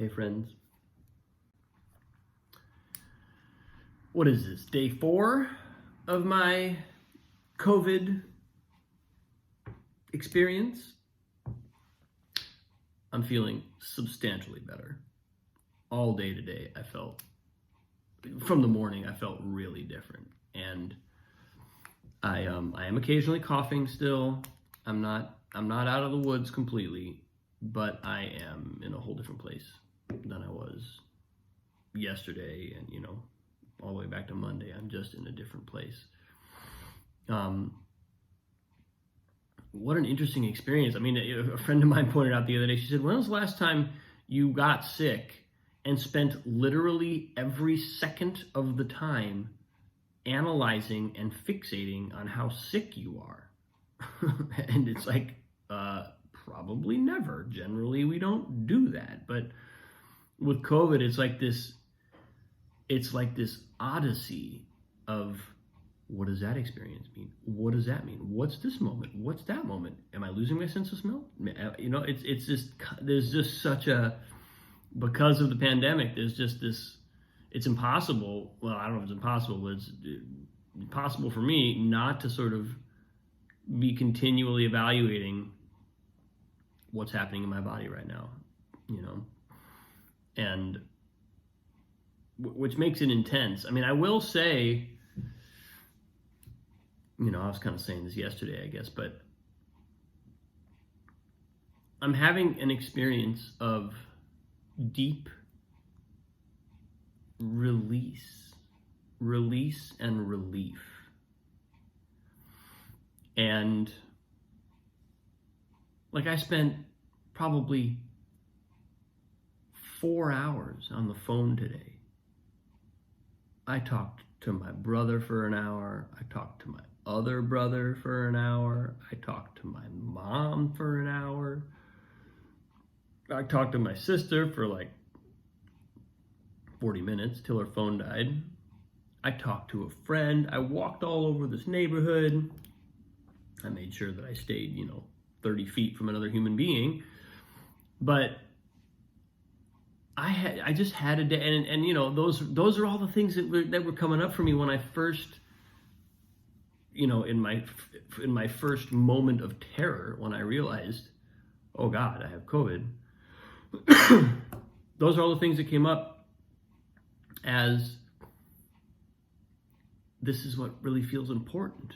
Hey friends. What is this? Day 4 of my COVID experience? I'm feeling substantially better. All day today from the morning I felt really different. And I am occasionally coughing still. I'm not out of the woods completely, but I am in a whole different place than I was yesterday and, all the way back to Monday. I'm just in a different place. What an interesting experience. I mean, a friend of mine pointed out the other day, she said, when was the last time you got sick and spent literally every second of the time analyzing and fixating on how sick you are? And it's like, probably never. Generally, we don't do that. But with COVID, it's like this odyssey of, what does that experience mean? What does that mean? What's this moment? What's that moment? Am I losing my sense of smell? It's just, there's just such a, because of the pandemic, there's just this, it's impossible. Well, I don't know if it's impossible, but it's impossible for me not to sort of be continually evaluating what's happening in my body right now, and which makes it intense. I mean, I will say, I was kind of saying this yesterday, I guess, but I'm having an experience of deep release and relief. And like, I spent probably 4 hours on the phone today. I talked to my brother for an hour. I talked to my other brother for an hour. I talked to my mom for an hour. I talked to my sister for like 40 minutes till her phone died. I talked to a friend. I walked all over this neighborhood. I made sure that I stayed, 30 feet from another human being. But I just had a day, and those are all the things that were coming up for me when I first, in my first moment of terror, when I realized, oh God, I have COVID. Those are all the things that came up as, this is what really feels important,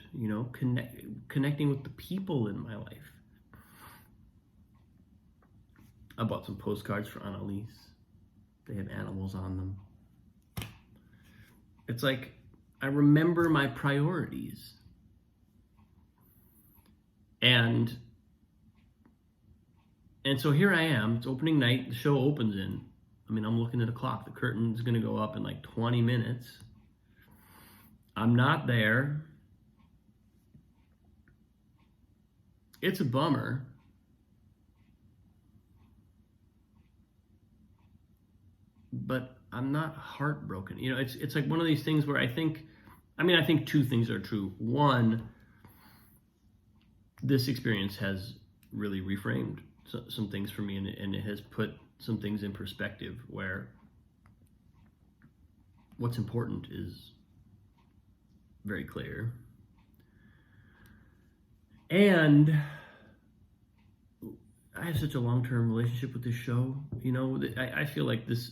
connecting with the people in my life. I bought some postcards for Annalise. They have animals on them. It's like, I remember my priorities. And so here I am, it's opening night, the show opens in, I'm looking at a clock, the curtain's gonna go up in like 20 minutes. I'm not there. It's a bummer. But I'm not heartbroken. It's like one of these things where I think two things are true. One, this experience has really reframed some things for me, and it has put some things in perspective where what's important is very clear. And I have such a long-term relationship with this show. I feel like this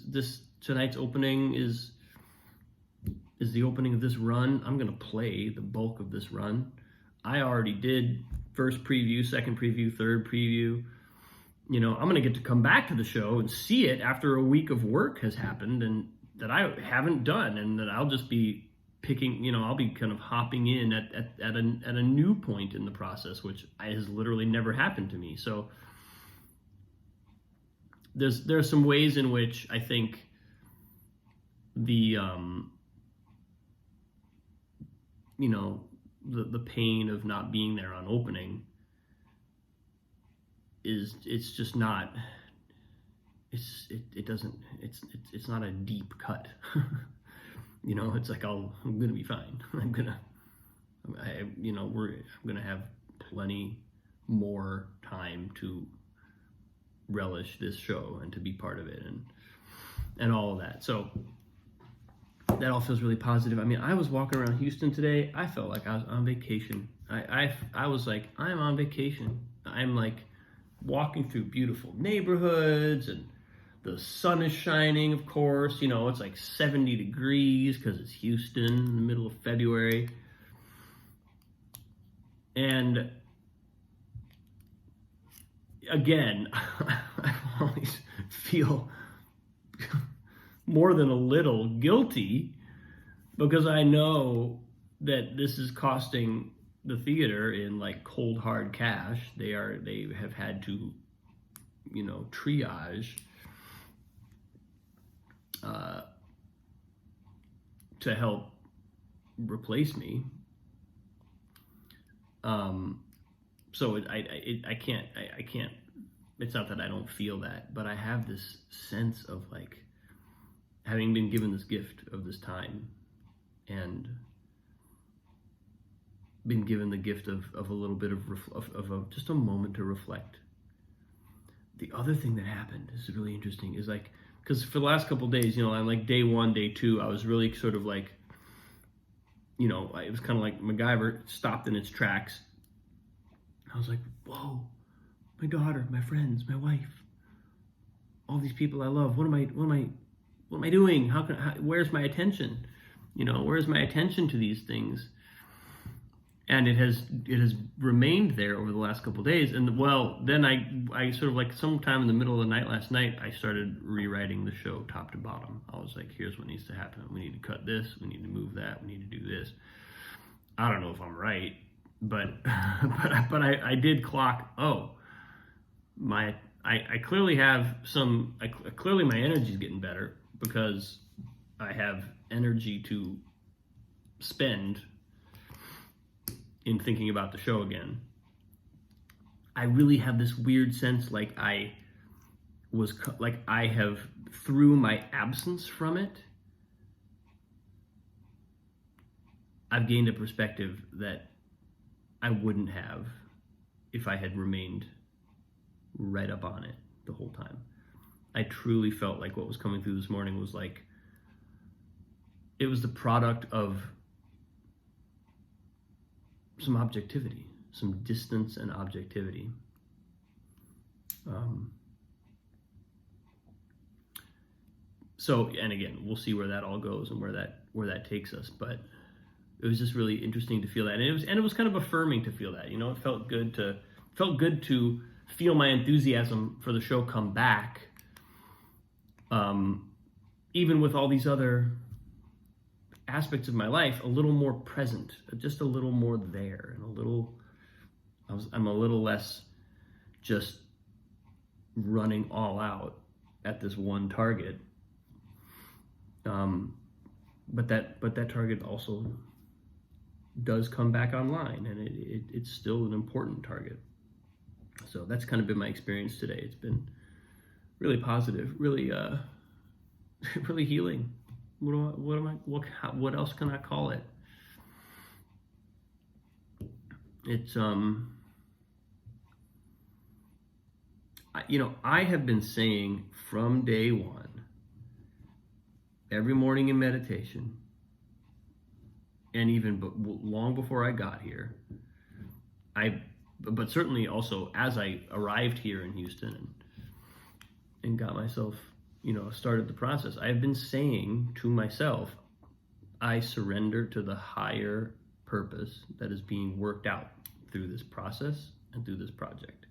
tonight's opening is the opening of this run. I'm gonna play the bulk of this run. I already did first preview, second preview, third preview. I'm gonna get to come back to the show and see it after a week of work has happened and that I haven't done, and that I'll just be picking, I'll be kind of hopping in at a new point in the process, which has literally never happened to me. So there are some ways in which I think the pain of not being there on opening it's not a deep cut. It's like, I'm gonna be fine. I'm gonna have plenty more time to relish this show and to be part of it. And and all of that. So that all feels really positive. I mean, I was walking around Houston today. I felt like I was on vacation. I was like, I'm on vacation. I'm like walking through beautiful neighborhoods, and the sun is shining, of course. You know, it's like 70 degrees because it's Houston in the middle of February. And again, I always feel more than a little guilty because I know that this is costing the theater in like cold hard cash. They have had to, you know, triage to help replace me. So I can't. It's not that I don't feel that, but I have this sense of like having been given this gift of this time and been given the gift of a little bit of just a moment to reflect. The other thing that happened is really interesting is like, because for the last couple of days, you know, on like day 1, day 2, I was really sort of like, you know, it was kind of like MacGyver stopped in its tracks. I was like, whoa, my daughter, my friends, my wife, all these people I love. What am I doing? Where's my attention? You know, where's my attention to these things? And it has remained there over the last couple of days. And well, then I sort of like sometime in the middle of the night last night, I started rewriting the show top to bottom. I was like, here's what needs to happen. We need to cut this. We need to move that. We need to do this. I don't know if I'm right, but I did clock. Oh, I clearly have some. Clearly my energy is getting better because I have energy to spend in thinking about the show again. I really have this weird sense like I have, through my absence from it, I've gained a perspective that I wouldn't have if I had remained right up on it the whole time. I truly felt like what was coming through this morning was like, it was the product of some objectivity, some distance and objectivity. So, and again, we'll see where that all goes and where that takes us. But it was just really interesting to feel that, and it was kind of affirming to feel that. You know, it felt good to feel my enthusiasm for the show come back, even with all these other aspects of my life a little more present, just a little more there, and I'm a little less just running all out at this one target. But that target also does come back online, and it's still an important target. So that's kind of been my experience today. It's been really positive, really really healing. What else can I call it? It's I have been saying from day one, every morning in meditation, and even long before I got here, but certainly also as I arrived here in Houston and got myself, started the process, I've been saying to myself, I surrender to the higher purpose that is being worked out through this process and through this project.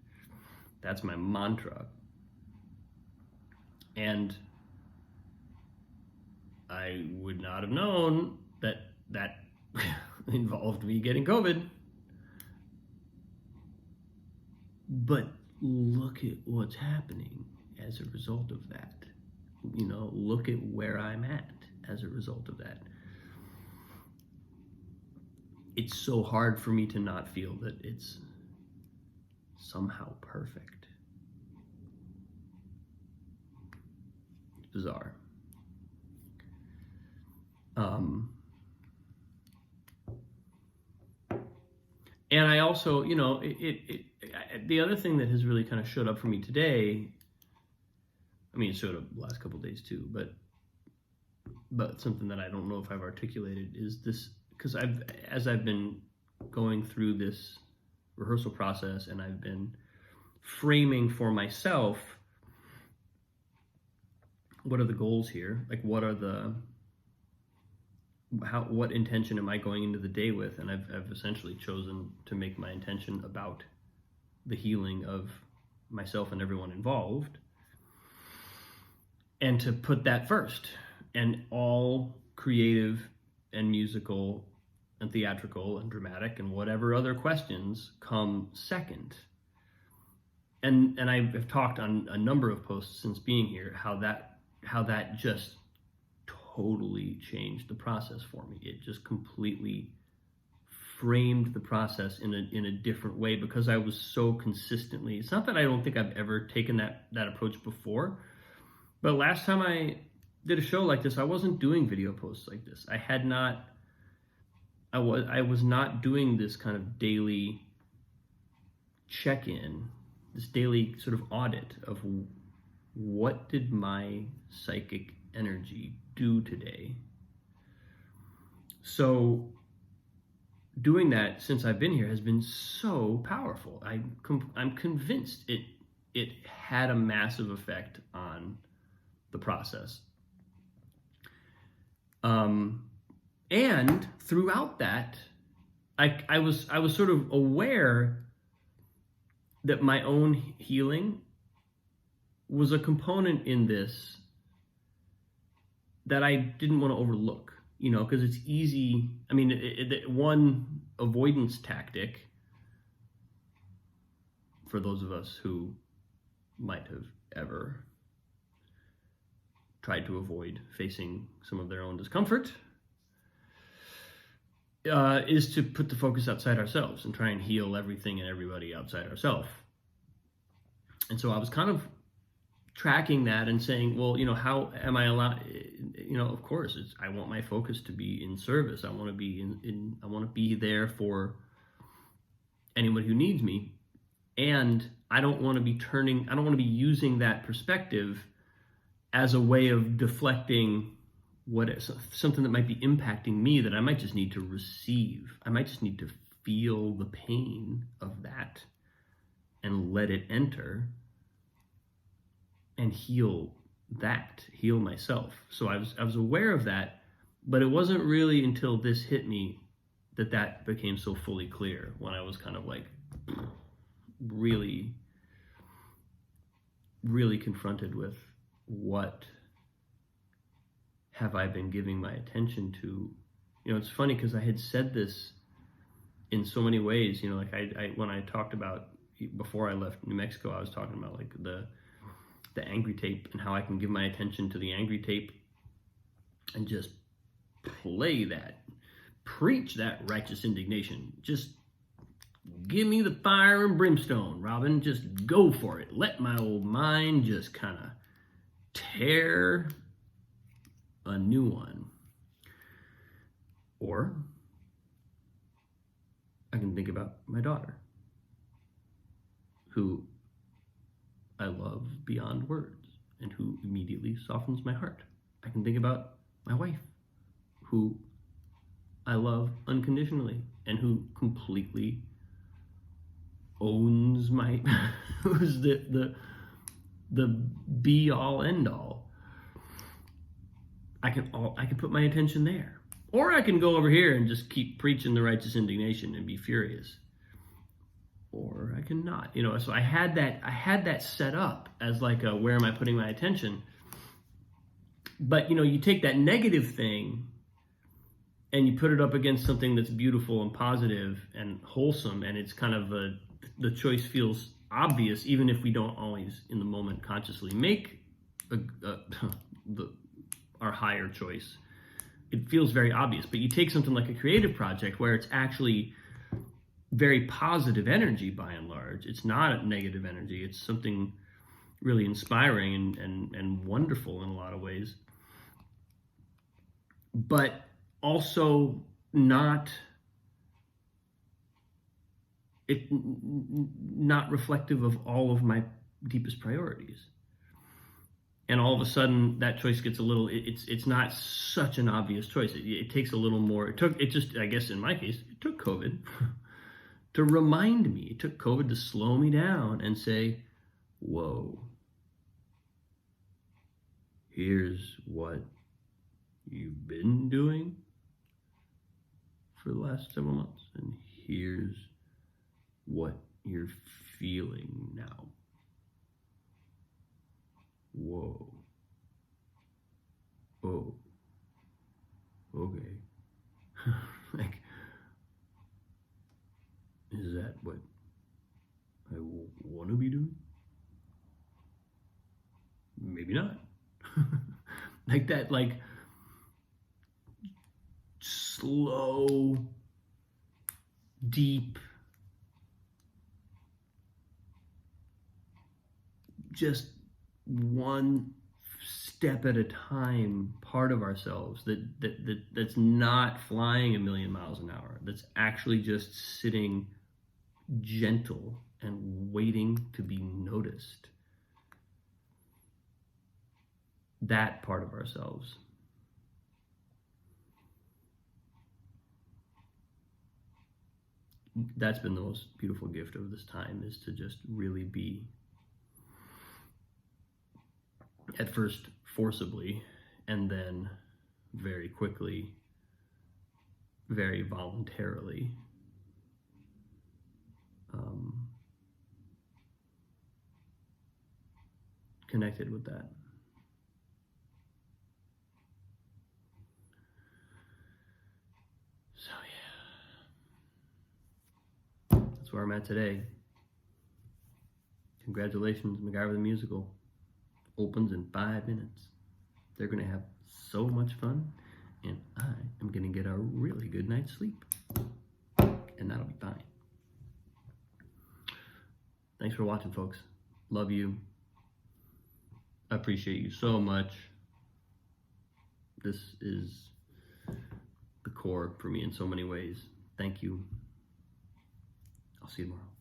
That's my mantra. And I would not have known that involved me getting COVID. But look at what's happening as a result of that. Look at where I'm at as a result of that. It's so hard for me to not feel that it's somehow perfect. It's bizarre. And I also, the other thing that has really kind of showed up for me today, I mean, it showed up the last couple of days too, but something that I don't know if I've articulated is this, because as I've been going through this rehearsal process and I've been framing for myself, what are the goals here? Like, what intention am I going into the day with? And I've essentially chosen to make my intention about the healing of myself and everyone involved, and to put that first, and all creative and musical and theatrical and dramatic and whatever other questions come second. And I've talked on a number of posts since being here how that just totally changed the process for me. It just completely framed the process in a different way, because I was so consistently, it's not that I don't think I've ever taken that approach before, but last time I did a show like this, I wasn't doing video posts like this. I was not doing this kind of daily check-in, this daily sort of audit of what did my psychic energy do today. So doing that since I've been here has been so powerful. I'm convinced it had a massive effect on the process. And throughout that, I was sort of aware that my own healing was a component in this that I didn't want to overlook, because it's easy. I mean, one avoidance tactic for those of us who might have ever tried to avoid facing some of their own discomfort is to put the focus outside ourselves and try and heal everything and everybody outside ourselves. And so I was kind of tracking that and saying, well, how am I allowed, of course, I want my focus to be in service. I want to be I want to be there for anyone who needs me. And I don't want to be using that perspective as a way of deflecting something that might be impacting me that I might just need to receive. I might just need to feel the pain of that and let it enter and heal myself. So I was aware of that, but it wasn't really until this hit me that became so fully clear, when I was kind of like really, really confronted with what have I been giving my attention to. It's funny because I had said this in so many ways, like I when I talked about, before I left New Mexico, I was talking about like the angry tape and how I can give my attention to the angry tape and just preach that righteous indignation. Just give me the fire and brimstone, Robin. Just go for it. Let my old mind just kind of tear a new one. Or I can think about my daughter, who I love beyond words and who immediately softens my heart. I can think about my wife, who I love unconditionally and who completely owns my who's the be all end all. I can put my attention there, or I can go over here and just keep preaching the righteous indignation and be furious, or I can not. So I had that set up as like a, where am I putting my attention? But you take that negative thing and you put it up against something that's beautiful and positive and wholesome, and it's kind of the choice feels obvious, even if we don't always in the moment consciously make our higher choice. It feels very obvious. But you take something like a creative project where it's actually very positive energy by and large. It's not a negative energy. It's something really inspiring and wonderful in a lot of ways, but also not reflective of all of my deepest priorities. and all of a sudden that choice gets a little, it's not such an obvious choice. It takes a little more. It just, I guess in my case, it took COVID to remind me. It took COVID to slow me down and say, whoa, here's what you've been doing for the last several months, and here's what you're feeling now. Whoa. Oh. Okay. Like, is that what I want to be doing? Maybe not. Like that, like, slow, deep, just one step at a time part of ourselves that's not flying a million miles an hour, that's actually just sitting gentle and waiting to be noticed. That part of ourselves. That's been the most beautiful gift of this time, is to just really be, at first forcibly, and then very quickly, very voluntarily, connected with that. So yeah, that's where I'm at today. Congratulations, MacGyver the Musical opens in 5 minutes. They're gonna have so much fun, and I am gonna get a really good night's sleep, and that'll be fine. Thanks for watching, folks. Love you. I appreciate you so much. This is the core for me in so many ways. Thank you. I'll see you tomorrow.